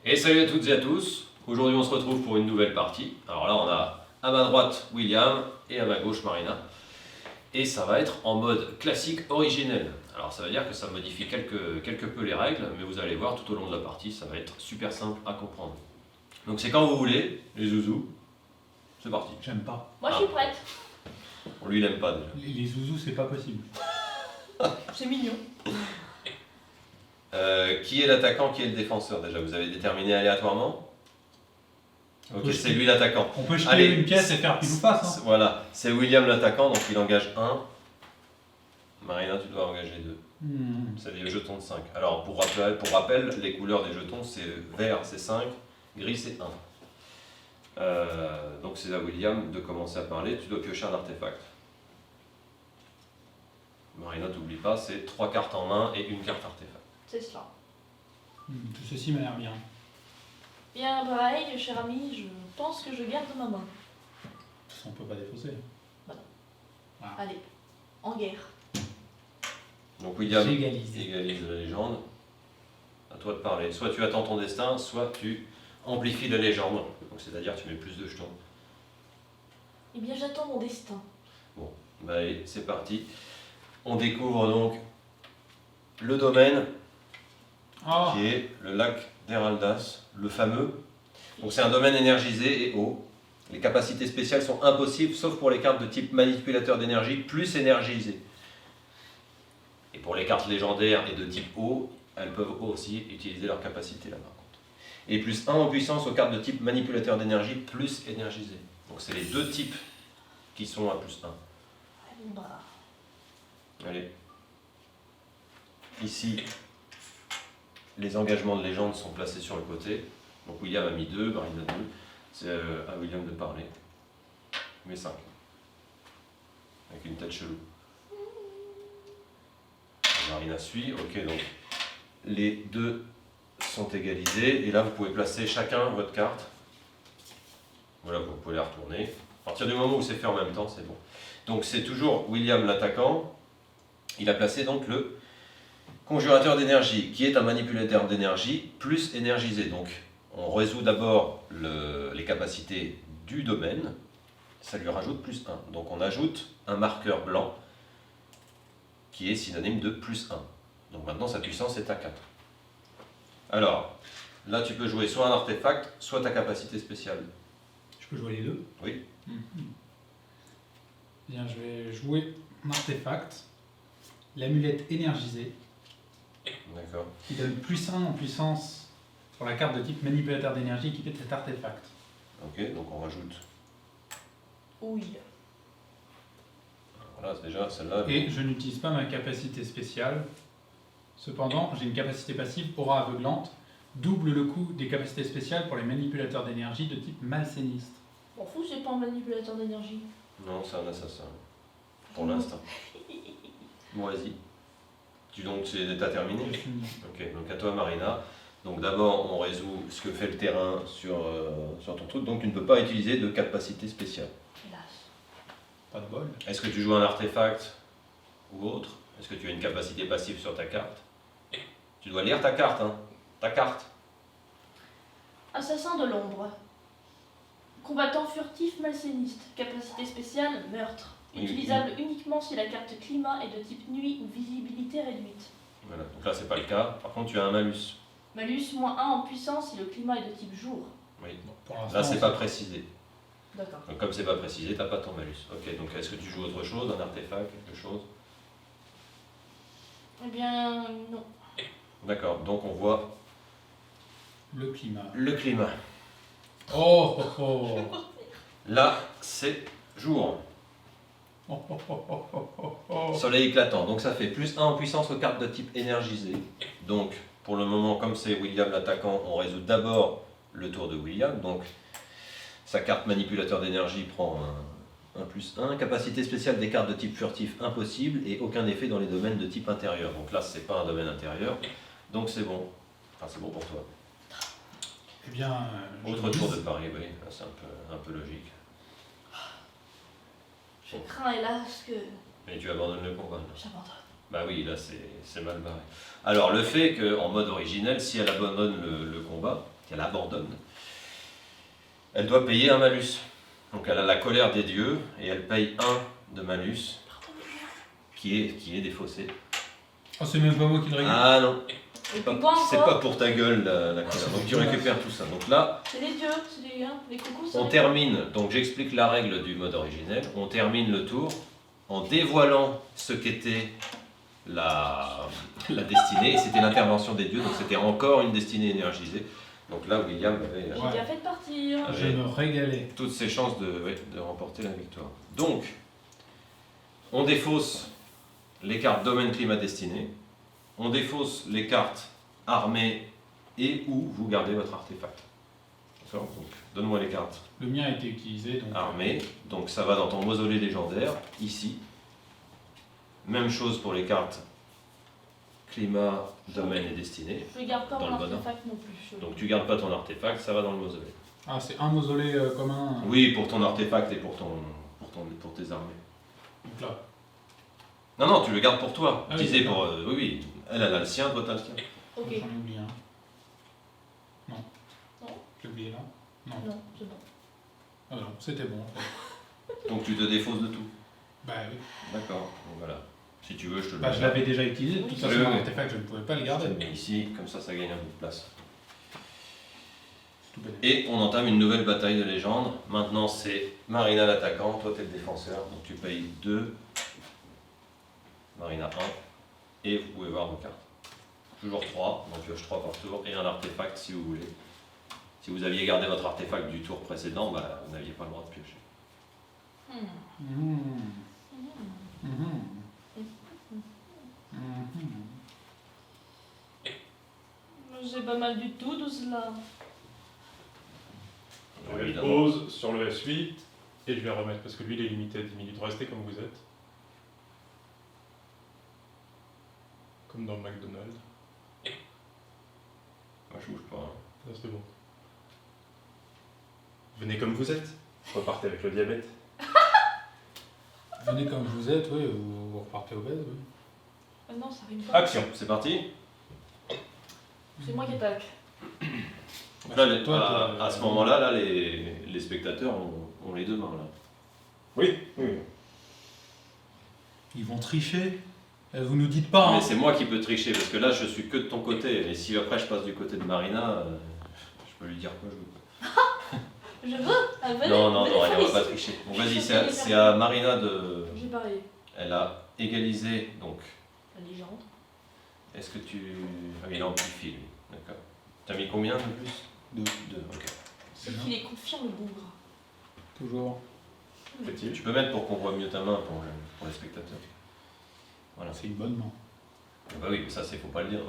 Et salut à toutes et à tous, aujourd'hui on se retrouve pour une nouvelle partie. Alors là on a à ma droite William et à ma gauche Marina. Et ça va être en mode classique originel. Alors ça veut dire que ça modifie quelque peu les règles, mais vous allez voir tout au long de la partie, ça va être super simple à comprendre. Donc c'est quand vous voulez, les zouzous. C'est parti. J'aime pas. Moi je suis prête. On lui l'aime pas déjà. Les zouzous, c'est pas possible. C'est mignon. Qui est l'attaquant, qui est le défenseur déjà? Vous avez déterminé aléatoirement? Ok, c'est lui l'attaquant. On peut jeter Allez, une pièce et faire pile ou face. Hein. Voilà, c'est William l'attaquant, donc il engage 1. Marina, tu dois engager 2. C'est des jetons de 5. Alors pour rappel, les couleurs des jetons, c'est vert c'est 5, gris c'est 1. Donc c'est à William de commencer à parler, tu dois piocher un artefact. Marina, t'oublie pas, c'est 3 cartes en main et une carte artefact. C'est cela. Tout ceci m'a l'air bien. Bien pareil, cher ami, je pense que je garde ma main. On peut pas défausser. Allez, en guerre. Donc William J'égalise. égalise la légende. À toi de parler. Soit tu attends ton destin, soit tu amplifies la légende. Donc c'est-à-dire tu mets plus de jetons. Eh bien j'attends mon destin. Bah allez, c'est parti. On découvre donc le domaine Oh, qui est le lac d'Eraldas, le fameux. Donc c'est un domaine énergisé et haut. Les capacités spéciales sont impossibles sauf pour les cartes de type manipulateur d'énergie plus énergisées. Et pour les cartes légendaires et de type haut, elles peuvent aussi utiliser leur capacité là par contre. Et plus 1 en puissance aux cartes de type manipulateur d'énergie plus énergisées. Donc c'est les deux types qui sont à plus 1. Bah, Allez. Ici, les engagements de légende sont placés sur le côté. Donc William a mis 2, Marina 2. C'est à William de parler. Il met 5. Avec une tête chelou. Marina suit. Ok, donc les deux sont égalisés. Et là, vous pouvez placer chacun votre carte. Voilà, vous pouvez la retourner. À partir du moment où c'est fait en même temps, c'est bon. Donc c'est toujours William l'attaquant. Il a placé donc le conjurateur d'énergie, qui est un manipulateur d'énergie plus énergisé. Donc on résout d'abord les capacités du domaine, ça lui rajoute plus 1. Donc on ajoute un marqueur blanc qui est synonyme de plus 1. Donc maintenant sa puissance est à 4. Alors, là tu peux jouer soit un artefact, soit ta capacité spéciale. je peux jouer les deux. Oui. Bien, je vais jouer un artefact, l'amulette énergisée, D'accord. qui donne plus 1 en puissance sur la carte de type manipulateur d'énergie qui fait cet artefact. Ok, donc on rajoute. oui. Voilà, déjà celle-là. Et je n'utilise pas ma capacité spéciale. Cependant, j'ai une capacité passive aura aveuglante, double le coût des capacités spéciales pour les manipulateurs d'énergie de type malséniste. M'en fous, c'est pas un manipulateur d'énergie. Non, c'est un assassin. Pour l'instant. Bon, vas-y. T'as terminé? Je finis. Ok, donc à toi Marina. Donc d'abord on résout ce que fait le terrain sur ton truc. Donc tu ne peux pas utiliser de capacité spéciale. Hélas. Pas de bol. Est-ce que tu joues un artefact ou autre? Est-ce que tu as une capacité passive sur ta carte? Tu dois lire ta carte, hein. Ta carte. Assassin de l'ombre. Combattant furtif malséniste. Capacité spéciale, meurtre. Oui, Utilisable uniquement si la carte climat est de type nuit ou visibilité réduite. Voilà, donc là c'est pas le cas. Par contre tu as un malus. Malus moins 1 en puissance si le climat est de type jour. Oui. Pour l'instant, Là c'est pas précisé. D'accord. Donc comme c'est pas précisé, t'as pas ton malus. Ok, donc est-ce que tu joues autre chose, un artefact, quelque chose? Eh bien, non. D'accord, donc on voit le climat. le climat. Oh oh oh. Là c'est jour. Oh, oh, oh, oh, oh, oh, oh. Soleil éclatant, donc ça fait plus 1 en puissance aux cartes de type énergisé. Donc pour le moment, comme c'est William l'attaquant, on résout d'abord le tour de William. Donc sa carte manipulateur d'énergie prend un plus 1. Capacité spéciale des cartes de type furtif impossible et aucun effet dans les domaines de type intérieur. Donc là c'est pas un domaine intérieur, donc c'est bon. Enfin c'est bon pour toi. Eh bien, Autre tour de Paris, oui, là, c'est un peu logique. Je crains hélas que Mais tu abandonnes le combat. Là. j'abandonne. Bah oui, là c'est mal barré. Alors le fait qu'en mode originel, si elle abandonne le combat, qu'elle abandonne, elle doit payer un malus. Donc elle a la colère des dieux et elle paye 1 de malus qui est défaussé. Oh, c'est même pas moi qui le règle. Ah non, Et puis quoi c'est encore? pas pour ta gueule la colère. Donc tu récupères tout ça. Donc là, C'est les dieux, c'est les coucous. on termine, donc j'explique la règle du mode originel, on termine le tour en dévoilant ce qu'était la destinée, et c'était l'intervention des dieux, donc c'était encore une destinée énergisée. Donc là, William avait J'ai bien fait de partir. Ah, Je me régalais. toutes ses chances de remporter la victoire. Donc, on défausse les cartes domaine, climat, destinée, on défausse les cartes armée et où vous gardez votre artefact. D'accord? Donc, donne-moi les cartes. Le mien a été utilisé, donc... Armée, donc ça va dans ton mausolée légendaire, ici. Même chose pour les cartes climat, domaine et destinée. Je garde pas Dans mon le bon artefact non plus. Donc tu gardes pas ton artefact, ça va dans le mausolée. Ah, c'est un mausolée commun. Oui, pour ton artefact et pour tes armées. Donc là. Non, non, tu le gardes pour toi. Ah Je oui, disais d'accord. pour... oui, elle a le sien, toi t'as le sien. Ok. J'en ai oublié un. Non. Non. J'ai oublié là. Non. Non, c'est bon. Ah non, c'était bon. En fait. Donc tu te défausses de tout. Bah oui. D'accord, donc voilà. Si tu veux, je te le Bah, je l'avais déjà utilisé. De toute Oui. façon, Oui, un oui. artefact, je ne pouvais pas le Je te garder. le mets ici, comme ça gagne un bout de place. C'est tout bête. Et on entame une nouvelle bataille de légende. Maintenant c'est Marina l'attaquant, toi t'es le défenseur, donc tu payes 2, Marina 1, et vous pouvez voir vos cartes. Toujours 3, donc pioche 3 par tour, et un artefact si vous voulez. Si vous aviez gardé votre artefact du tour précédent, bah, vous n'aviez pas le droit de piocher. Hmm. Mmh. Mmh. J'ai pas mal du tout de cela. Je vais Évidemment. pause sur le S8 et je vais remettre parce que lui il est limité à 10 minutes. Restez comme vous êtes. Comme dans le McDonald's. Moi je bouge pas. Hein. Ça c'est bon. Venez comme vous êtes. Repartez avec le diabète. Venez comme vous êtes, oui, ou vous repartez obèse, oui. Ah non, ça arrive pas. Action, c'est parti. C'est moi qui attaque. Donc là, Toi, à ce moment-là, là, les spectateurs ont les deux mains. Là. Oui, oui. Ils vont tricher. Vous nous dites pas, hein. Mais c'est moi qui peux tricher, parce que là je suis que de ton côté. Et si après je passe du côté de Marina, je peux lui dire quoi je veux. Je veux. Ah, venez, Non, non, venez non, faire elle va ici. pas tricher. Bon, vas-y, Je c'est vais à Marina de. J'ai parlé. Elle a égalisé, donc. La légende. Est-ce que tu. Ah, il amplifie lui, d'accord. T'as mis combien de plus 2, ok. C'est qu'il est confiant, le bougre. Toujours. Petit. Tu peux mettre pour qu'on voit mieux ta main pour les spectateurs. Voilà. C'est une bonne main. Bah oui, mais ça, c'est faut pas le dire.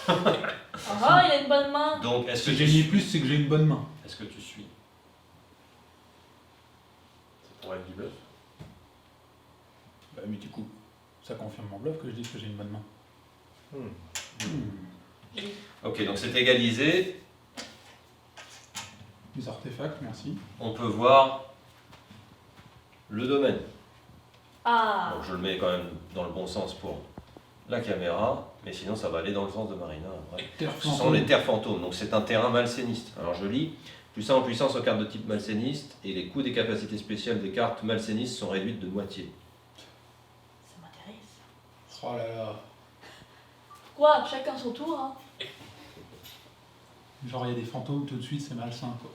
Ah, il a une bonne main. Donc, est-ce que Si tu j'ai mis suis plus, c'est que j'ai une bonne main. Est-ce que tu suis Ça pourrait être du bluff. Bah, mais du coup, ça confirme mon bluff que je dis que j'ai une bonne main. Ok, donc c'est égalisé. Les artefacts, merci. On peut voir le domaine. Ah. Donc je le mets quand même dans le bon sens pour la caméra, mais sinon ça va aller dans le sens de Marina après. Terre Ce sont fantôme. les terres fantômes, donc c'est un terrain malséniste. Alors je lis, plus 1 en puissance aux cartes de type malséniste, et les coûts des capacités spéciales des cartes malsénistes sont réduites de moitié. Ça m'intéresse. Oh là là. Quoi, chacun son tour, hein. Genre, il y a des fantômes tout de suite, c'est malsain, quoi.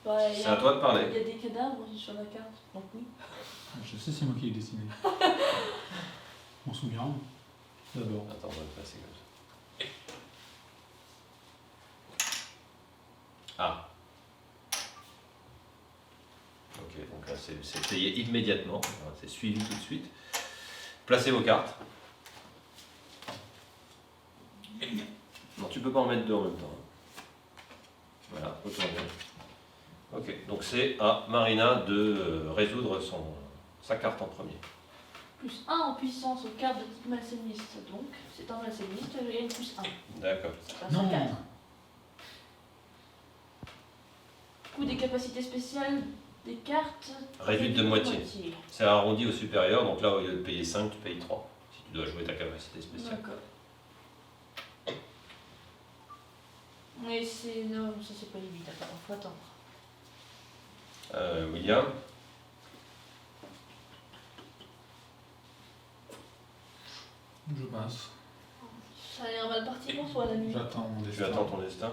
Bah, il y C'est a- à toi de parler. Il y a des cadavres sur la carte, donc oui. Je sais, c'est moi qui l'ai dessiné. On se souvient. D'abord. Attends, on va le passer comme ça. Ah. Ok, donc là c'est payé immédiatement, enfin, c'est suivi tout de suite. Placez vos cartes. Non, tu peux pas en mettre deux en même temps. Voilà, retournez. Ok, donc c'est à Marina de résoudre sa carte en premier. Plus 1 en puissance aux cartes de type malséniste, donc c'est un malséniste, il y a une plus 1. D'accord. Ça passe Non. à 4. Coût des capacités spéciales des cartes. Réduite de moitié. C'est arrondi au supérieur, donc là au lieu de payer 5, tu payes 3. Si tu dois jouer ta capacité spéciale. D'accord. Mais c'est. Non, ça c'est pas limite, attends, faut attendre. William. Je passe. Ça a l'air mal parti pour toi, l'ami. J'attends mon Tu destin. attends ton destin.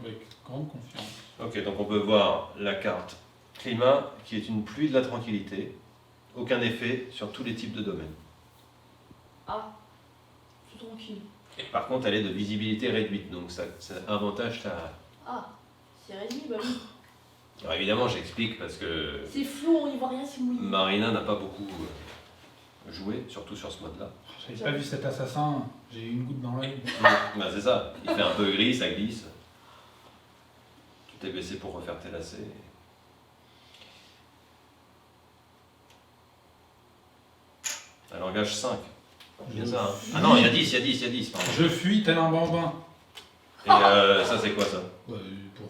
Avec grande confiance. Ok, donc on peut voir la carte climat qui est une pluie de la tranquillité. Aucun effet sur tous les types de domaines. Ah, tout tranquille. Par contre, elle est de visibilité réduite, donc ça avantage ta... Ah, c'est réduit, bah oui. Alors évidemment, j'explique parce que C'est flou, on y voit rien, c'est mouillé. Marina n'a pas beaucoup joué, surtout sur ce mode-là. J'avais pas vu cet assassin, j'ai eu une goutte dans l'œil. Bah c'est ça, il fait un peu gris, ça glisse. Tu t'es baissé pour refaire tes lacets. Un langage 5. Bien ça, hein. Ah non, il y a 10, pardon. Je fuis tel un bambin. Et ça c'est quoi ça? Pour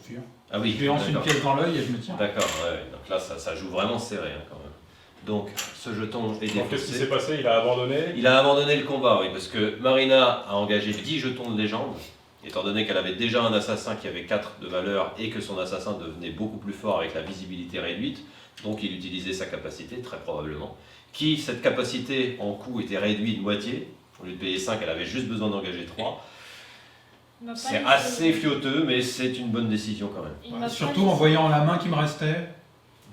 fuir. Ah oui, Je lui lance une d'accord. pièce dans l'œil et je me tiens. D'accord, ouais, donc là ça joue vraiment serré hein, quand même. Donc ce jeton est Donc qu'est-ce qui s'est défaussé. passé? Il a abandonné. Il a abandonné le combat, oui, parce que Marina a engagé 10 jetons de légende, étant donné qu'elle avait déjà un assassin qui avait 4 de valeur et que son assassin devenait beaucoup plus fort avec la visibilité réduite, donc il utilisait sa capacité, très probablement. Cette capacité en coût était réduite de moitié, au lieu de payer 5, elle avait juste besoin d'engager 3. Il m'a pas C'est laissé- assez fioteux, mais c'est une bonne décision quand même. Il m'a pas Surtout en laissé- voyant la main qui me restait,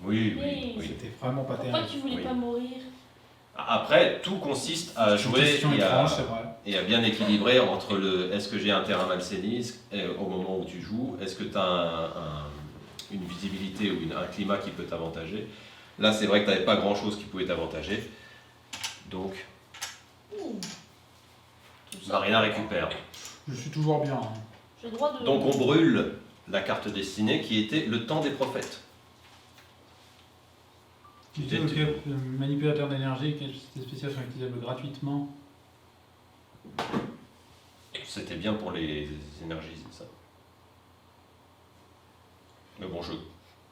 Oui, Oui. oui, oui. c'était vraiment pas Pourquoi terrible. tu voulais Oui. pas mourir? Après, tout consiste à C'est une jouer question et à, étrange, c'est vrai. et à bien équilibrer entre le est-ce que j'ai un terrain malséniste au moment où tu joues, est-ce que tu as une visibilité ou un climat qui peut t'avantager. Là, c'est vrai que tu n'avais pas grand-chose qui pouvait t'avantager. Donc, Ouh. Tout ça. Marina récupère. Je suis toujours bien. hein. J'ai le droit de. Donc, on brûle la carte destinée qui était le temps des prophètes. Tu dis, ok, le manipulateur d'énergie et capacité spéciale sont utilisables gratuitement. C'était bien pour les énergies, c'est ça. Mais bon, je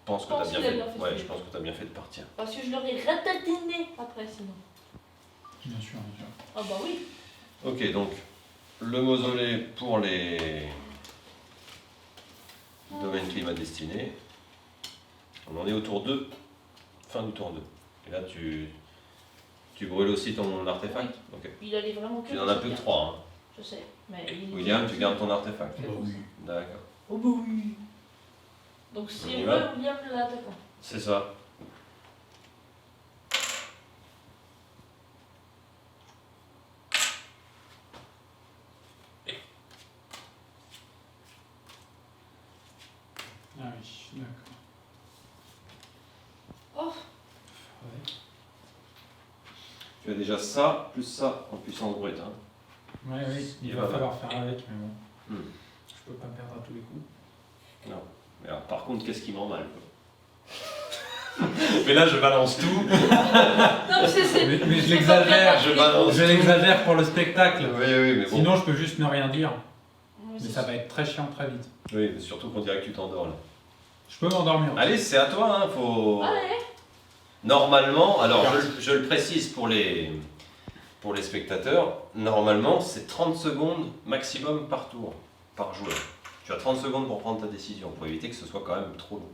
pense que tu as pense bien qu'il a fait. bien fait Ouais, de je pense que tu as bien fait de partir. Parce que je leur ai ratatiné après, sinon. Bien sûr, bien sûr. Ah bah oui. Ok, donc le mausolée pour les domaines climat destinés. On en est au tour 2, fin du tour 2. Et là, tu brûles aussi ton artefact. Ok. Il allait vraiment que. Tu n'en as plus que 3. Je sais. Mais il William, tu gardes ton artefact. Bah oui. D'accord. Oh bah oui. Donc On c'est y va William l'attaquant. C'est ça. Ah oui, d'accord. Oh, Ouais. Tu as déjà ça, plus ça en puissance brute. Hein. Ouais, oui, il Et va voilà. falloir faire avec, mais bon. Hmm. Je peux pas perdre à tous les coups. Non. Mais alors, par contre, qu'est-ce qui me rend mal quoi. Mais là, je balance tout. non mais c'est. Mais je c'est l'exagère, pas bien je balance. Je l'exagère pour le spectacle. Oui, oui, mais bon. Sinon, je peux juste ne rien dire. Ouais, Mais c'est ça va être très chiant très vite. Oui, mais surtout qu'on dirait que tu t'endors là. Je peux m'endormir. Allez, c'est à toi, hein, faut... Allez. Normalement, alors je le précise pour les spectateurs, normalement c'est 30 secondes maximum par tour, par joueur. Tu as 30 secondes pour prendre ta décision, pour éviter que ce soit quand même trop long.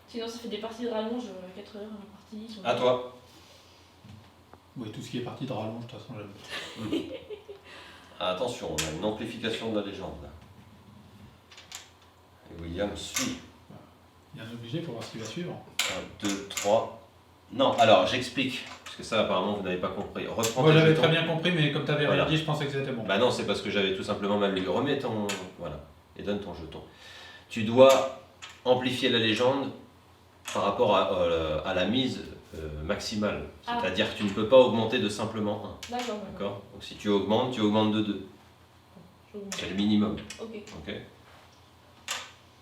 Sinon ça fait des parties de rallonge, 4 heures la partie. À toi. Oui, tout ce qui est parti de rallonge, de toute façon, j'aime. Ah, attention, on a une amplification de la légende là. Et William suit. Bien obligé pour voir ce qu'il va suivre. 1, 2, 3. Non, alors j'explique, parce que ça apparemment vous n'avez pas compris. Reprends Moi, tes j'avais jetons. très bien compris, mais comme tu avais Voilà. rien dit, je pensais que c'était bon. Bah non, c'est parce que j'avais tout simplement mal lu. Remets ton... Voilà, et donne ton jeton. Tu dois amplifier la légende par rapport à la mise maximale. Ah. C'est-à-dire que tu ne peux pas augmenter de simplement 1. D'accord. D'accord. Donc si tu augmentes de 2. C'est le minimum. Ok. Ok.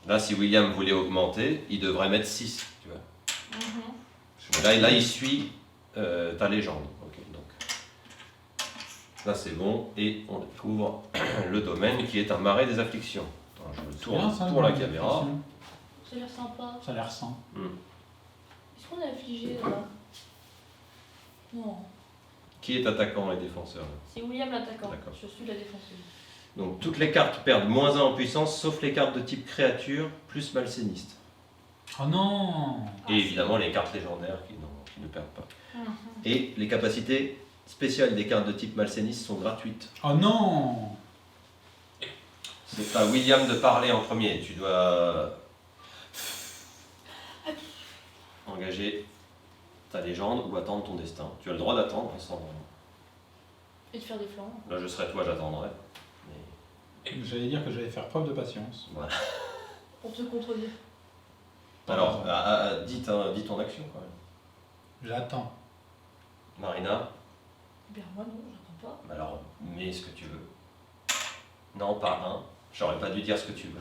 Là, si William voulait augmenter, il devrait mettre 6. Tu vois. Mhm. Là, il suit ta légende. Ok, donc. Là, c'est bon. Et on découvre le domaine qui est un marais des afflictions. Attends, je me C'est tourne bien, ça, pour la une caméra. affliction. Ça a l'air sympa. Ça a l'air sain. Est-ce qu'on est affligé là? Non. Qui est attaquant et défenseur? C'est William l'attaquant. D'accord. Je suis la défenseuse. Donc toutes les cartes perdent -1 en puissance, sauf les cartes de type créature plus malséniste. Oh non! Et évidemment les cartes légendaires qui ne perdent pas. Mhm. Et les capacités spéciales des cartes de type malséniste sont gratuites. Oh non! C'est à William de parler en premier. Tu dois engager ta légende ou attendre ton destin. Tu as le droit d'attendre sans... Et de faire des flancs. Là je serais toi, j'attendrai. Mais... J'allais dire que j'allais faire preuve de patience. Voilà. Pour te contredire. Alors, dis ton action quand même. J'attends. Marina, Eh bien, moi, non, j'attends pas. alors mets ce que tu veux. Non, pas un. J'aurais pas dû dire ce que tu veux.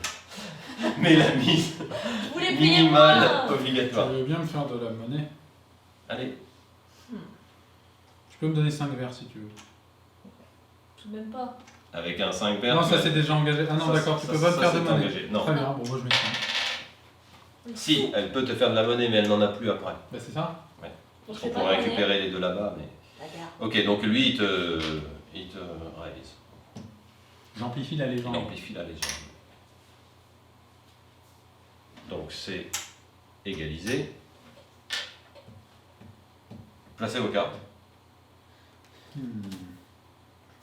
Mais la mise Je voulais payer minimale moi. Tu obligatoire. veux bien me faire de la monnaie? Allez, Tu peux me donner 5 verres si tu veux. Tout de même pas. avec un 5 verres. Non, tu ça vas- c'est déjà engagé. Ah non, ça, d'accord, tu ça, peux pas me ça, faire de c'est monnaie. engagé. Non. Très bien, bon, moi je mets 5. Si, elle peut te faire de la monnaie, mais elle n'en a plus après. Bah c'est ça. Donc, On je fais pas pourrait de récupérer les deux là-bas, mais... La garde. Ok, donc lui, il te réalise. J'amplifie la Il légende. amplifie la légende. Donc c'est égalisé. Placez vos cartes. Hmm.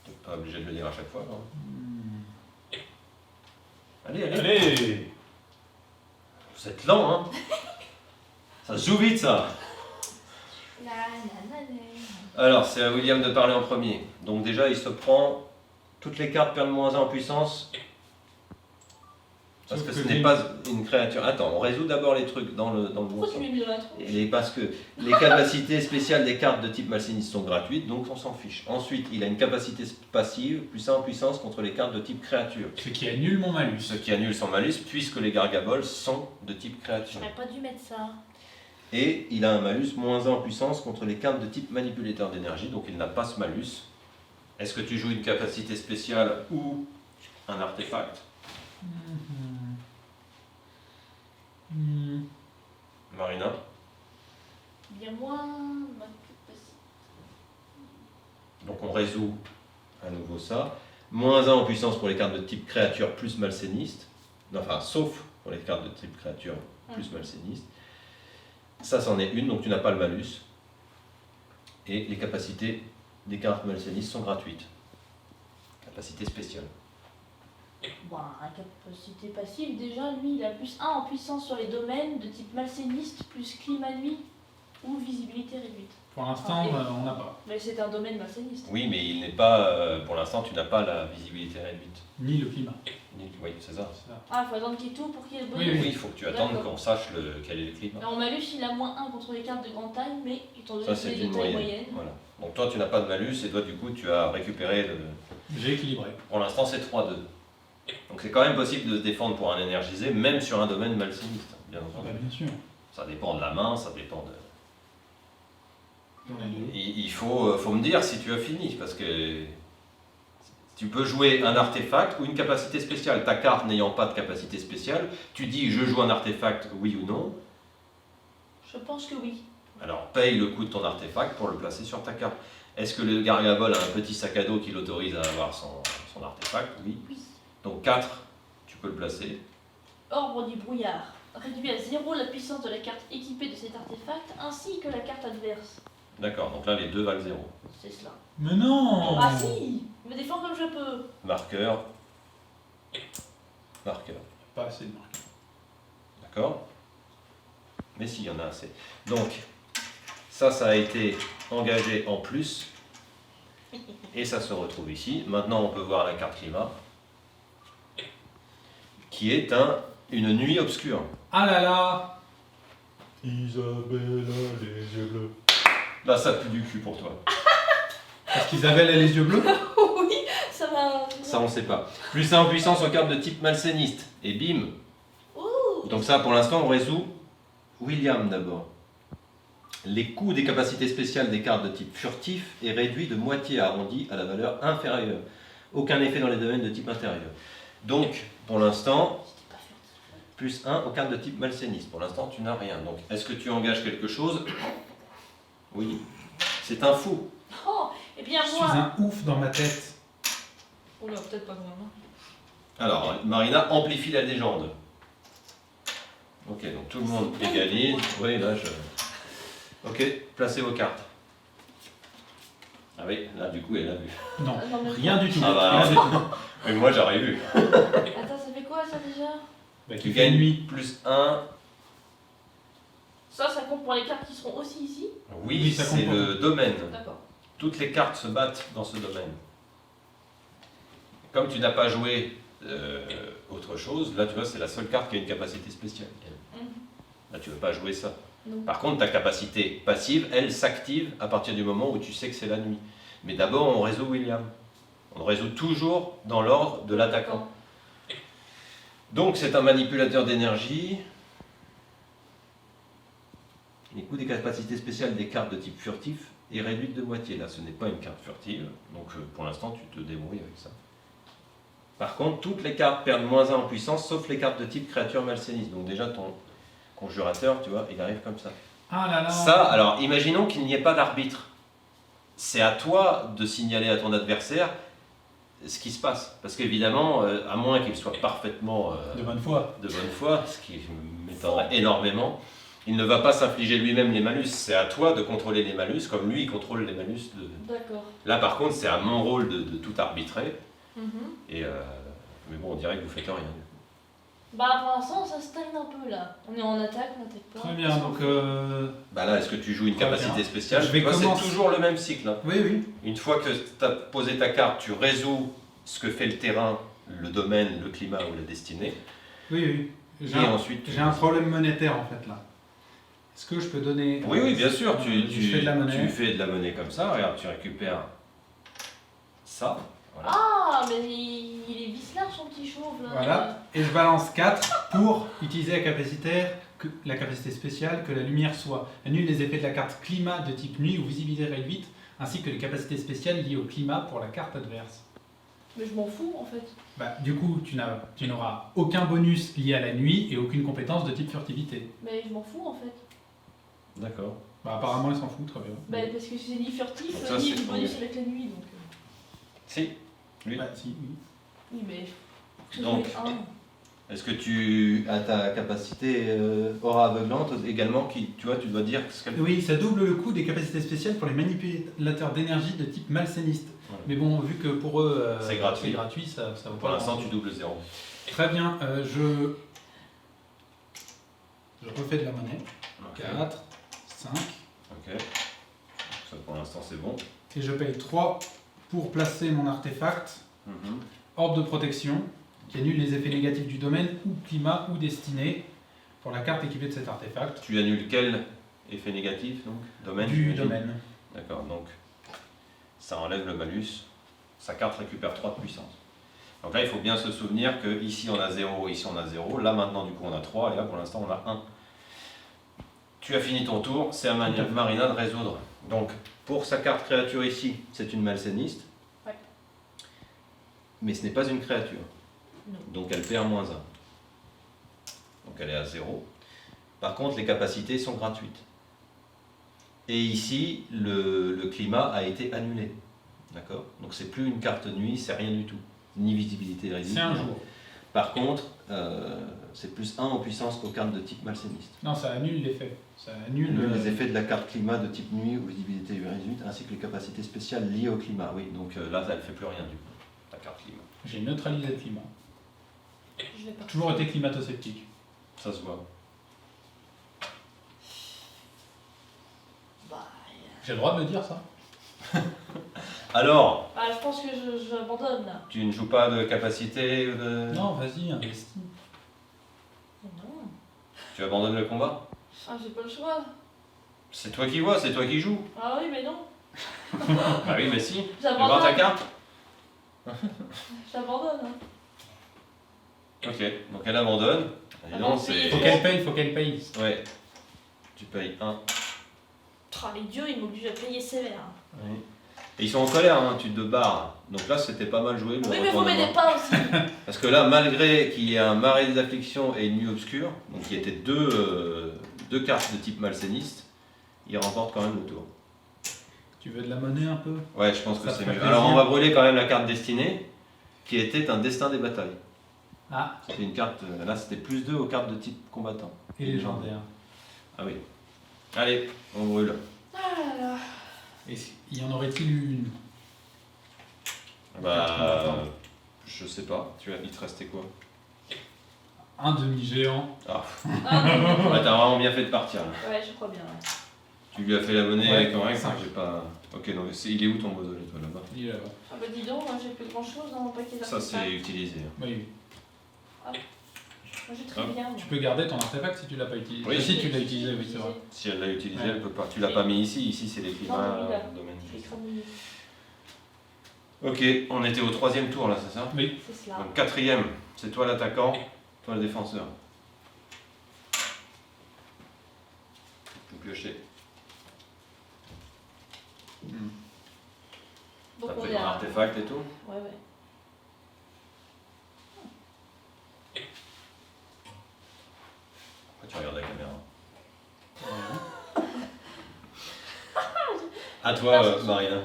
T'es pas obligé de le dire à chaque fois. Non. Hmm. Allez, allez. Allez! Vous êtes lent, hein. Ça se joue vite, ça. La, la, la, la. Alors, c'est à William de parler en premier. Donc déjà, il se prend... Toutes les cartes perdent -1 en puissance. Parce Sauf que que ce n'est j'ai- pas une créature. Attends, on résout d'abord les trucs dans le bon Pourquoi tu sens. m'as mis dans la tronche Parce que les capacités spéciales des cartes de type malséniste sont gratuites, donc on s'en fiche. Ensuite, il a une capacité passive, +1 en puissance contre les cartes de type créature. Ce qui annule mon malus. Ce qui annule son malus, puisque les gargaboles sont de type créature. J'aurais pas dû mettre ça. Et il a un malus -1 en puissance contre les cartes de type manipulateur d'énergie, donc il n'a pas ce malus. Est-ce que tu joues une capacité spéciale ou un artefact? Mhm. Hmm. Marina? Bien moins ma capacité. Donc on résout à nouveau ça. -1 en puissance pour les cartes de type créature plus malséniste. Enfin, sauf pour les cartes de type créature plus malséniste. Ça, c'en est une, donc tu n'as pas le malus. Et les capacités des cartes malsénistes sont gratuites. Capacité spéciale. Bon, à capacité passive, déjà, lui, il a +1 en puissance sur les domaines de type malséniste, plus climat nuit ou visibilité réduite. Pour l'instant, Ah, et- on n'a pas. Mais c'est un domaine malséniste. Oui, mais il n'est pas. Pour l'instant, tu n'as pas la visibilité réduite. Ni le climat. Oui, c'est ça. C'est ça. Ah, il faut attendre qu'il y ait tout pour qu'il y ait le Oui, bonus. Oui, il faut que tu attendes D'accord. qu'on sache quel est le climat. En malus, il a -1 contre les cartes de grande taille, mais étant donné Ça, que c'est c'est une de taille moyenne. moyenne. Voilà. Donc toi, tu n'as pas de malus et toi, du coup, tu as récupéré le. J'ai équilibré. Pour l'instant, c'est 3-2. Donc c'est quand même possible de se défendre pour un énergisé, même sur un domaine malséniste, bien Ah entendu. bah, bien sûr. Ça dépend de la main, ça dépend de... On a deux. Il faut me dire si tu as fini, parce que tu peux jouer un artefact ou une capacité spéciale. Ta carte n'ayant pas de capacité spéciale, tu dis je joue un artefact, oui ou non. Je pense que oui. Alors paye le coût de ton artefact pour le placer sur ta carte. Est-ce que le gargabole a un petit sac à dos qui l'autorise à avoir son artefact? Oui. Oui. Donc 4, tu peux le placer. Ordre du brouillard. Réduit à 0 la puissance de la carte équipée de cet artefact ainsi que la carte adverse. D'accord, donc là les deux valent 0. C'est cela. Mais non! Ah si! Je me défends comme je peux. Marqueur. Marqueur. Pas assez de marqueurs. D'accord? Mais si, il y en a assez. Donc, ça a été engagé en plus. Et ça se retrouve ici. Maintenant, on peut voir la carte climat. Qui est une nuit obscure. Ah là là! Isabelle a les yeux bleus. Là, ça pue du cul pour toi. Parce qu'Isabelle a les yeux bleus? Oui, ça va. Ça, on sait pas. Plus 1 en puissance aux cartes de type malséniste. Et bim! Ouh. Donc ça, pour l'instant, on résout William d'abord. Les coûts des capacités spéciales des cartes de type furtif est réduit de moitié arrondi à la valeur inférieure. Aucun effet dans les domaines de type intérieur. Donc, pour l'instant, C'était pas furtif. plus 1 aux cartes de type malséniste. Pour l'instant, tu n'as rien. Donc, est-ce que tu engages quelque chose? Oui. C'est un fou. Oh, eh bien Je suis moi. un ouf dans ma tête. Oula, peut-être pas moi. Hein. Alors, Marina amplifie la légende. Ok, donc tout le monde égalise. Oui, là je. Ok, placez vos cartes. Ah oui, là du coup elle a vu. Non, Ah, non, mais rien du tout. Ah bah, Rien du tout. Mais moi j'aurais vu. Attends, ça fait quoi ça déjà? Bah, Tu qui fait gagnes nuit. plus 1. Ça compte pour les cartes qui seront aussi ici? Oui, Oui, ça c'est compte le domaine. D'accord. Toutes les cartes se battent dans ce domaine. Comme tu n'as pas joué autre chose, là tu vois c'est la seule carte qui a une capacité spéciale. Mhm. Là tu ne veux pas jouer ça. Non. Par contre ta capacité passive, elle s'active à partir du moment où tu sais que c'est la nuit. Mais d'abord on résout William. On résout toujours dans l'ordre de l'attaquant. Donc c'est un manipulateur d'énergie. Les coûts des capacités spéciales des cartes de type furtif est réduite de moitié. Là ce n'est pas une carte furtive, donc pour l'instant tu te débrouilles avec ça. Par contre, toutes les cartes perdent -1 en puissance, sauf les cartes de type créature malséniste. Donc déjà, ton conjurateur, tu vois, il arrive comme ça. Ah là là. Ça, alors, imaginons qu'il n'y ait pas d'arbitre. C'est à toi de signaler à ton adversaire ce qui se passe. Parce qu'évidemment, à moins qu'il soit parfaitement De bonne foi. de bonne foi, ce qui m'étonnerait énormément, il ne va pas s'infliger lui-même les malus. C'est à toi de contrôler les malus, comme lui, il contrôle les malus. D'accord. Là, par contre, c'est à mon rôle de tout arbitrer. Mhm. Et mais bon, on dirait que vous faites rien. Bah pour l'instant ça stagne un peu là. On est en attaque, on n'attaque pas. Très bien, donc Bah là, est-ce que tu joues une Très capacité bien. spéciale? Je vais Toi, commencer. c'est toujours le même cycle. Hein. oui, oui. Une fois que tu as posé ta carte, tu résous ce que fait le terrain, le domaine, le climat ou la destinée. Oui, oui. Et ensuite, J'ai un problème monétaire en fait là. Est-ce que je peux donner. Oui, oui, bien sûr. je fais de la monnaie. Tu fais de la monnaie comme ça. Regarde, tu récupères ça. Voilà. Ah mais il est vicelard son petit chauve là. Voilà. Et je balance 4 pour utiliser la capacité spéciale que la lumière soit. Annule les effets de la carte climat de type nuit ou visibilité réduite, ainsi que les capacités spéciales liées au climat pour la carte adverse. Mais je m'en fous en fait. Bah, du coup, tu n'auras aucun bonus lié à la nuit et aucune compétence de type furtivité. Mais je m'en fous en fait. D'accord. Bah, apparemment, ils s'en foutent, très bien. Bah parce que c'est ni furtif, Donc ça, ni c'est du bonus pour- avec la nuit donc. Si. Lui. Bah, si, oui. Oui mais. je Donc, fais un. est-ce que tu as ta capacité aura aveuglante également qui, tu vois, tu dois dire ce qu'elle Oui, ça double le coût des capacités spéciales pour les manipulateurs d'énergie de type malséniste. Ouais. Mais bon, vu que pour eux, C'est gratuit. ça vaut Pour pas l'instant, grand-chose. tu doubles 0. Très bien, je refais de la monnaie. Ok. 4, 5, Ok. Ça, pour l'instant, c'est bon. et je paye 3 pour placer mon artefact, Mhm. orbe de protection, qui annule les effets négatifs du domaine ou climat ou destinée pour la carte équipée de cet artefact. Tu annules quel effet négatif, donc domaine Du j'imagine. domaine. D'accord, donc ça enlève le malus. Sa carte récupère 3 de puissance. Donc là, il faut bien se souvenir que ici on a 0, ici on a 0. Là maintenant, du coup, on a 3 et là pour l'instant, on a 1. Tu as fini ton tour, c'est à Marina de résoudre. Donc, pour sa carte créature ici, c'est une malséniste. Ouais. Mais ce n'est pas une créature. Non. Donc elle perd -1. Donc elle est à 0. Par contre, les capacités sont gratuites. Et ici, le climat a été annulé. D'accord? Donc c'est plus une carte nuit, c'est rien du tout. Ni visibilité réduite. C'est un jour. Par contre, c'est +1 en puissance aux cartes de type malséniste. Non, ça annule l'effet. Ça annule Les effets de la carte climat de type nuit ou visibilité réduite, ainsi que les capacités spéciales liées au climat. Oui, donc là, elle ne fait plus rien du coup, la carte climat. J'ai neutralisé le climat. Je vais pas. Toujours été climato-sceptique. Ça se voit. Bah, J'ai le droit de le dire, ça. Alors, bah je pense que j'abandonne là. tu ne joues pas de capacité ou de... Non, vas-y, investis. Oh non. Tu abandonnes le combat? Ah j'ai pas le choix. C'est toi qui vois, c'est toi qui joues. Ah oui mais non. Bah oui, mais si. Tu vas voir ta J'abandonne. carte? J'abandonne. Hein. Ok, donc elle abandonne. Et non, c'est... Faut qu'elle paye. Ouais. Tu payes 1. Ah, les dieux ils m'obligent à payer sévère. Oui. Et ils sont en colère, hein, tu te barres. Donc là, c'était pas mal joué. Le Oui mais vous retournement. m'aidez pas aussi. Parce que là, malgré qu'il y ait un marais des afflictions et une nuit obscure, donc qui étaient deux cartes de type malséniste, il remporte quand même le tour. Tu veux de la monnaie un peu? Ouais, je pense que Ça c'est ferait mieux. plaisir. Alors on va brûler quand même la carte destinée. qui était un destin des batailles. Ah, C'était une carte, là c'était +2 aux cartes de type combattant. et légendaire. Ah oui. Allez, on brûle. Ah là là. Et y en aurait-il une? Bah, je sais pas. Il te restait quoi? Un demi-géant. Ah, Ah, non. ouais, t'as vraiment bien fait de partir là. Ouais, je crois bien, ouais. Tu lui as fait la monnaie Ouais, avec un règle, cinq. j'ai pas. Ok, donc il est où ton mausolée toi là-bas? Il est là-bas. Ah bah dis donc, moi j'ai plus grand chose dans mon paquet Ça d'artefacts. c'est utilisé. Oui. Moi j'ai très Hop. bien. moi. Tu peux garder ton artefact si tu l'as pas utilisé. Oui. Ah, si tu l'as utilisé, oui, c'est vrai. Si elle l'a utilisé, Ouais. elle peut pas. Tu l'as pas mis ici, ici c'est les Non, climats lui, là. domaine. Je l'ai cramé. Ok, on était au 3e tour là, c'est ça? Oui. C'est cela. Donc 4e, c'est toi l'attaquant, toi le défenseur. Tu peux piocher. Donc T'as on fait est ton à... artefact et tout? Ouais, ouais. Pourquoi tu regardes la caméra? Voilà. À toi, Marina.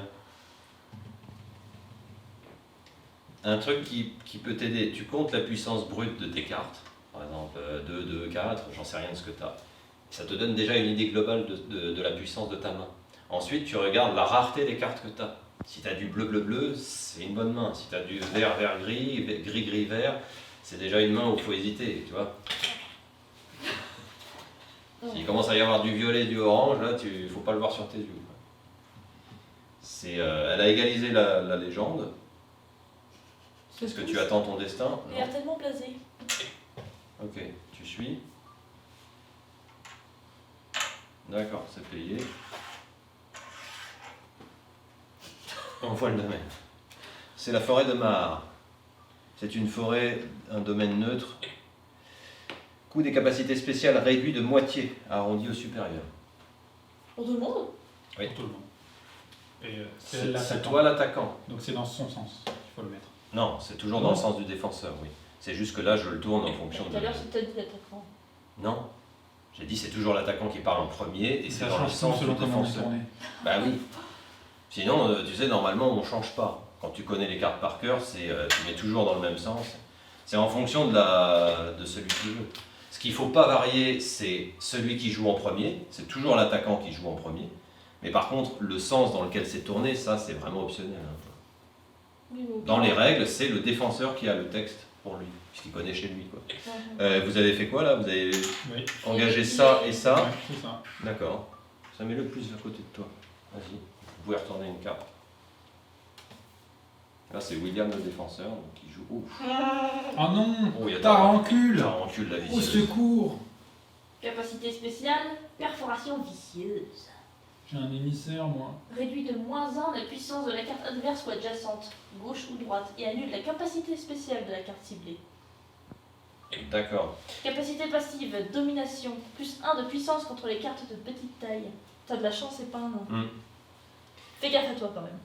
Un truc qui peut t'aider, tu comptes la puissance brute de tes cartes, par exemple 2, 2, 4, j'en sais rien de ce que tu as. Ça te donne déjà une idée globale de la puissance de ta main. Ensuite, tu regardes la rareté des cartes que tu as. Si tu as du bleu, bleu, bleu, c'est une bonne main. Si tu as du vert, vert, gris, gris, gris, vert, c'est déjà une main où il faut hésiter, tu vois. S'il commence à y avoir du violet, du orange, là, il faut pas le voir sur tes yeux. Elle a égalisé la légende. Est-ce que tu attends ton destin? Il a l'air tellement blasé. Ok, tu suis. D'accord, c'est payé. On voit le domaine. C'est la forêt de Mar. C'est une forêt, un domaine neutre. Coût des capacités spéciales réduit de moitié, arrondi au supérieur. Pour tout le monde? Oui. Pour tout le monde. Et C'est c'est l'attaquant. toi l'attaquant. Donc c'est dans son sens qu'il faut le mettre. Non, c'est toujours dans le sens du défenseur, oui. C'est juste que là, je le tourne en fonction Tout de... à l'heure, c'était dit l'attaquant. Non. J'ai dit c'est toujours l'attaquant qui parle en premier et c'est Ça dans le change sens tout du selon comment on est défenseur. tourné. Bah oui. Sinon, tu sais, normalement, on ne change pas. Quand tu connais les cartes par cœur, tu mets toujours dans le même sens. C'est en fonction de celui qui joue. Ce qu'il ne faut pas varier, c'est celui qui joue en premier. C'est toujours l'attaquant qui joue en premier. Mais par contre, le sens dans lequel c'est tourné, ça, c'est vraiment optionnel. Hein. Oui, mais Dans les règles, c'est le défenseur qui a le texte pour lui, puisqu'il connaît chez lui, quoi. Vous avez fait quoi, là? Vous avez Oui. engagé ça et ça? Ouais, c'est ça. D'accord. Ça met le plus à côté de toi. Vas-y. Vous pouvez retourner une carte. Là, c'est William le défenseur, donc il joue. Ouf. Oh non, Oh, il y a Tarancule. Tarancule, la Au vicieuse. secours. Capacité spéciale, perforation vicieuse. J'ai un émissaire, moi. Réduit de -1 la puissance de la carte adverse ou adjacente, gauche ou droite, et annule la capacité spéciale de la carte ciblée. D'accord. Capacité passive, domination, +1 de puissance contre les cartes de petite taille. T'as de la chance, c'est pas un nom. Hmm. Fais gaffe à toi quand même.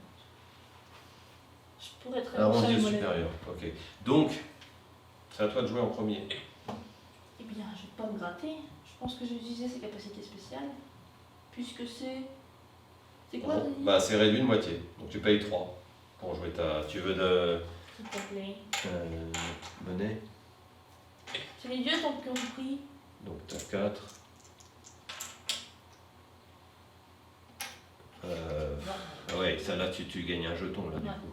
Je pourrais très Arrondi cher au monnaie. supérieur. Ok. Donc, c'est à toi de jouer en premier. Eh bien, je vais pas me gratter. Je pense que j'ai utilisé ses capacités spéciales. Puisque c'est. C'est quoi, Denis? Bah, c'est réduit de moitié. Donc, tu payes 3 pour jouer ta. Tu veux de. S'il te plaît. Monnaie. C'est les dieux qui ont pris. Donc, tu as 4. Ouais, celle-là, tu gagnes un jeton, là, du Ouais. coup.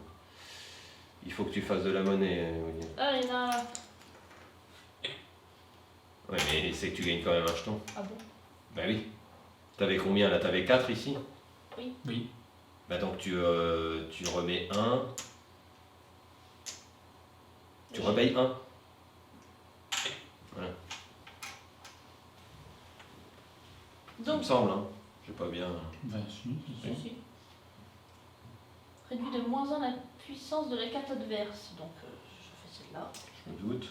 Il faut que tu fasses de la monnaie, William. Ah, il y en a. Ouais, mais c'est que tu gagnes quand même un jeton. Ah bon? Bah oui. T'avais combien là? T'avais 4 ici? Oui. Bah donc tu remets 1. Tu repayes 1. Voilà. Ça me Donc, semble, hein. J'ai pas bien. Ben si, c'est ça. si. Réduit de -1 la puissance de la carte adverse. Donc, je fais celle-là. Je me doute.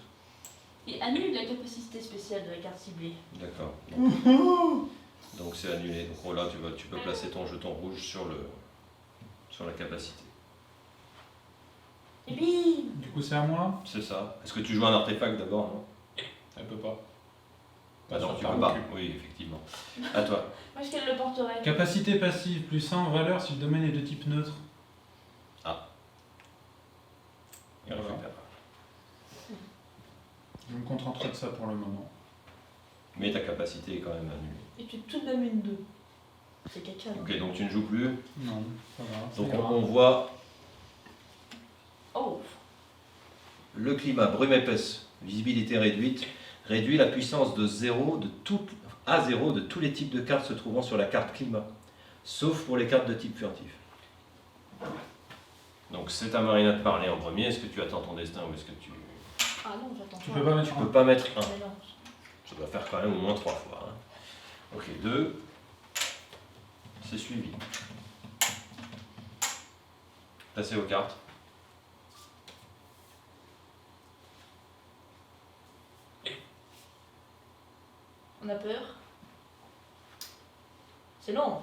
Et annule la capacité spéciale de la carte ciblée. D'accord. Donc c'est annulé. Donc voilà, tu peux placer ton jeton rouge sur la capacité. Et bim! Du coup, c'est à moi. C'est ça. Est-ce que tu joues un artefact d'abord, non? Elle peut pas. Ah non, sur tu ta peux pas. recul. Oui, effectivement. À toi. Où est-ce qu'elle le porterait? Capacité passive, +1 en valeur si le domaine est de type neutre. Il Voilà. récupère. Je me contenterai de ça pour le moment. Mais ta capacité est quand même annulée. Et tu es tout de même une 2. C'est caca. non? Ok, donc tu ne joues plus. Non, ça va. Donc ça ira. on voit Oh. le climat, brume épaisse, visibilité réduite, réduit la puissance de 0 à 0 de tous les types de cartes se trouvant sur la carte climat, sauf pour les cartes de type furtif. Donc c'est à Marina de parler en premier. Est-ce que tu attends ton destin ou est-ce que tu... Ah non, j'attends Tu pas. peux pas mettre Tu un. peux pas mettre 1. Mais non. Ça doit faire quand même au moins 3 fois. Hein. Ok, 2. C'est suivi. Placez vos cartes. On a peur. C'est long.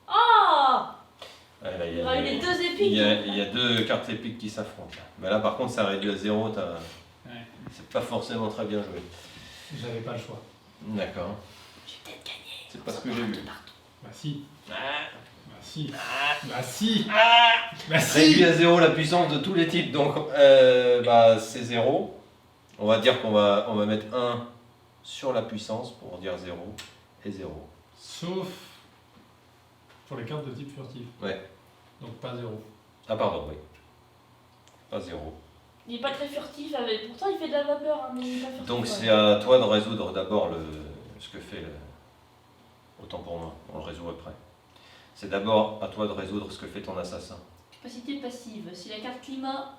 Ah Ah, là, il Il y y aura eu a les des- deux épiques. il y a 2 cartes épiques qui s'affrontent. Là. Mais là par contre ça réduit à 0. Ouais. C'est pas forcément très bien joué. J'avais pas le choix. D'accord. J'ai peut-être gagné. C'est pas ce que j'ai vu. Bah si. Ah. Bah si. Bah si. Ah. Bah Réduit si. à 0 la puissance de tous les types. Donc bah, c'est 0. On va dire qu'on va mettre 1 sur la puissance pour dire 0 et 0. Sauf pour les cartes de type furtif. Ouais. Donc pas 0. Ah pardon, oui. Pas 0. Il est pas très furtif, pourtant il fait de la vapeur, hein, mais il est pas furtif. Donc ouais. c'est à toi de résoudre d'abord ce que fait le... Autant pour moi, on le résout après. C'est d'abord à toi de résoudre ce que fait ton assassin. Capacité passive. Si la carte climat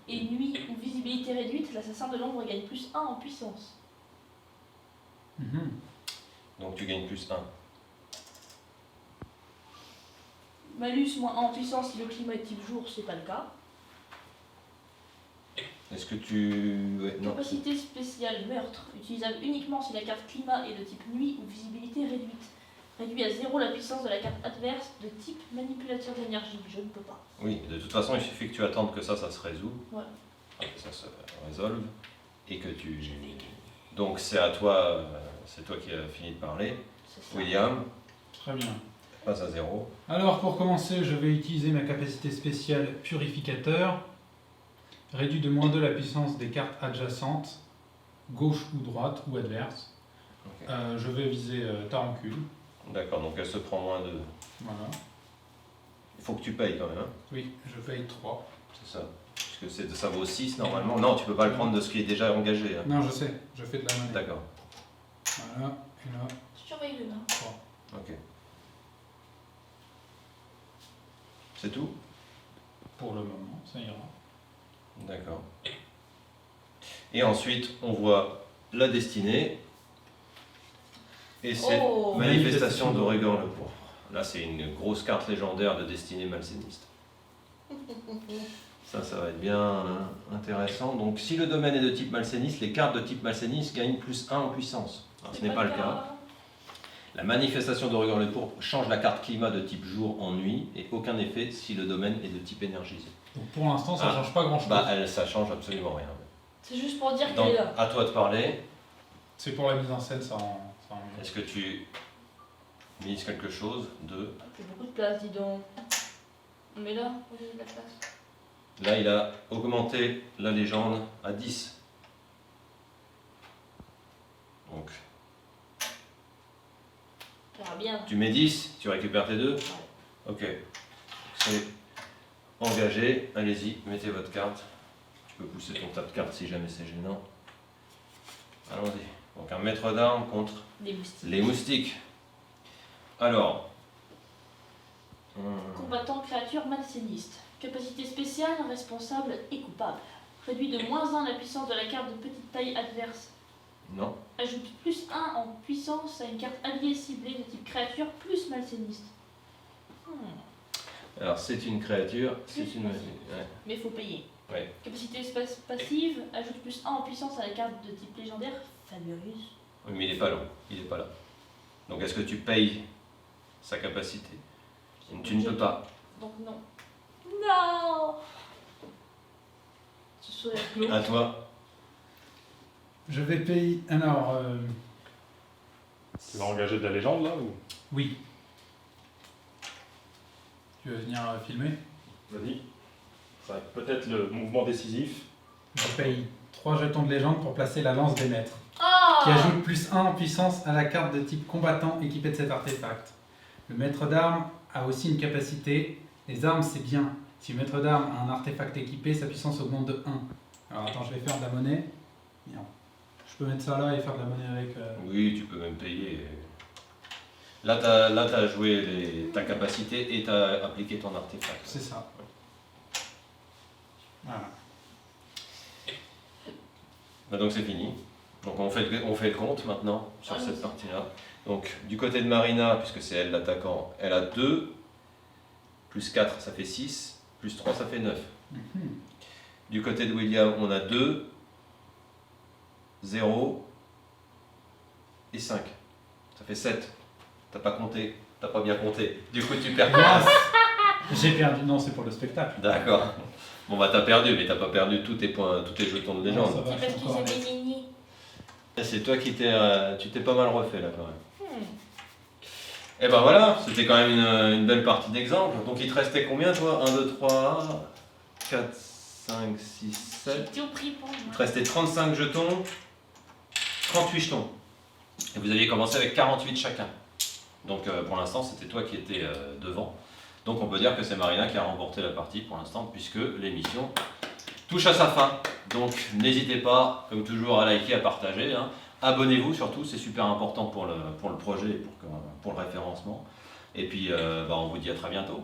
est nuit ou visibilité réduite, l'assassin de l'ombre gagne plus 1 en puissance. Mhm. Donc tu gagnes plus 1. Malus moins 1 en puissance si le climat est type jour, c'est pas le cas. Est-ce que tu... Ouais, non. Capacité spéciale meurtre, utilisable uniquement si la carte climat est de type nuit ou visibilité réduite. Réduit à 0 la puissance de la carte adverse de type manipulateur d'énergie. Je ne peux pas. Oui, de toute façon, il suffit que tu attendes que ça se résout. Ouais. Que ça se résolve. Et que tu... Donc c'est à toi, c'est toi qui as fini de parler. C'est ça. William, Très bien. passe à 0. Alors pour commencer, je vais utiliser ma capacité spéciale purificateur. Réduit de -2 la puissance des cartes adjacentes, gauche ou droite ou adverse. Ok. Je vais viser Tarancule. D'accord, donc elle se prend moins 2. Voilà. Il faut que tu payes quand même, hein. Oui, je paye 3. C'est ça. Parce que ça vaut 6 normalement. Non, tu peux pas le prendre de ce qui est déjà engagé. Hein. Non, je sais, je fais de la monnaie. D'accord, Voilà, et là, Surveille le nain. 3. ok. C'est tout? Pour le moment, ça ira. D'accord. Et ensuite, on voit la destinée. Et c'est Oh Manifestation d'Oregon le pourpre. Là, c'est une grosse carte légendaire de destinée malséniste. Ça va être bien hein, intéressant. Donc, si le domaine est de type malséniste, les cartes de type malséniste gagnent plus 1 en puissance. Alors, ce n'est pas le cas. La Manifestation d'Oregon le pourpre change la carte climat de type jour en nuit et aucun effet si le domaine est de type énergisé. Donc pour l'instant, ça Ah. change pas grand-chose. Bah, ça change absolument rien. C'est juste pour dire qu'elle Donc, est là. à toi de parler. C'est pour la mise en scène, ça en... Est-ce que tu mises quelque chose de... J'ai beaucoup de place, dis donc. Mais là, où j'ai de la place. Là, il a augmenté la légende à 10. Donc, Ça ira bien. tu mets 10, tu récupères tes 2. Ouais. Ok. C'est engagé. Allez-y, mettez votre carte. Tu peux pousser ton tas de cartes si jamais c'est gênant. Allons-y. Donc un maître d'armes contre Des moustiques. les moustiques. Alors. Combattant créature malséniste. Capacité spéciale, responsable et coupable. Réduit de -1 la puissance de la carte de petite taille adverse. Non. Ajoute plus 1 en puissance à une carte alliée ciblée de type créature plus malséniste. Alors c'est une créature. C'est Plus une. facile. Ouais. Mais faut payer. Ouais. Capacité passive, ajoute plus 1 en puissance à la carte de type légendaire, fabuleuse. Oui, mais il n'est pas là. Il est pas là. Donc est-ce que tu payes sa capacité? Tu ne peux pas. Donc non. Non. Ce serait clos. À toi. Je vais payer... Alors, Tu vas engager de la légende là ou... oui. Tu veux venir filmer? Vas-y. Ça va être peut-être le mouvement décisif. Je paye 3 jetons de légende pour placer la lance des maîtres, Oh qui ajoute plus 1 en puissance à la carte de type combattant équipée de cet artefact. Le maître d'armes a aussi une capacité. Les armes, c'est bien. Si le maître d'armes a un artefact équipé, sa puissance augmente de 1. Alors attends, je vais faire de la monnaie. Merde. Je peux mettre ça là et faire de la monnaie avec... Oui, tu peux même payer. Là, tu as joué ta capacité et tu as appliqué ton artefact. C'est ça. Voilà. Bah, donc c'est fini. Donc on fait le compte maintenant sur cette partie-là. Donc du côté de Marina, puisque c'est elle l'attaquant, elle a 2, plus 4 ça fait 6, plus 3 ça fait 9. Mhm. Du côté de William, on a 2, 0 et 5. Ça fait 7. T'as pas compté, t'as pas bien compté. Du coup tu perds. Grâce. J'ai perdu. Non, c'est pour le spectacle. D'accord. Bon bah t'as perdu, mais t'as pas perdu tous tes points, tous tes jetons de Non, légende. ça va, C'est je parce suis encore à qu'ils l'aise. avaient gagné. C'est toi qui tu t'es pas mal refait là quand même. Et ben voilà, c'était quand même une belle partie d'exemple. Donc il te restait combien toi? 1, 2, 3, 4, 5, 6, 7. J'ai tout pris pour Il te moi. restait 35 jetons, 38 jetons. Et vous aviez commencé avec 48 chacun. Donc pour l'instant c'était toi qui étais devant. Donc on peut dire que c'est Marina qui a remporté la partie pour l'instant puisque l'émission touche à sa fin. Donc n'hésitez pas, comme toujours, à liker, à partager. Hein. Abonnez-vous surtout, c'est super important pour le projet et pour le référencement. Et puis on vous dit à très bientôt.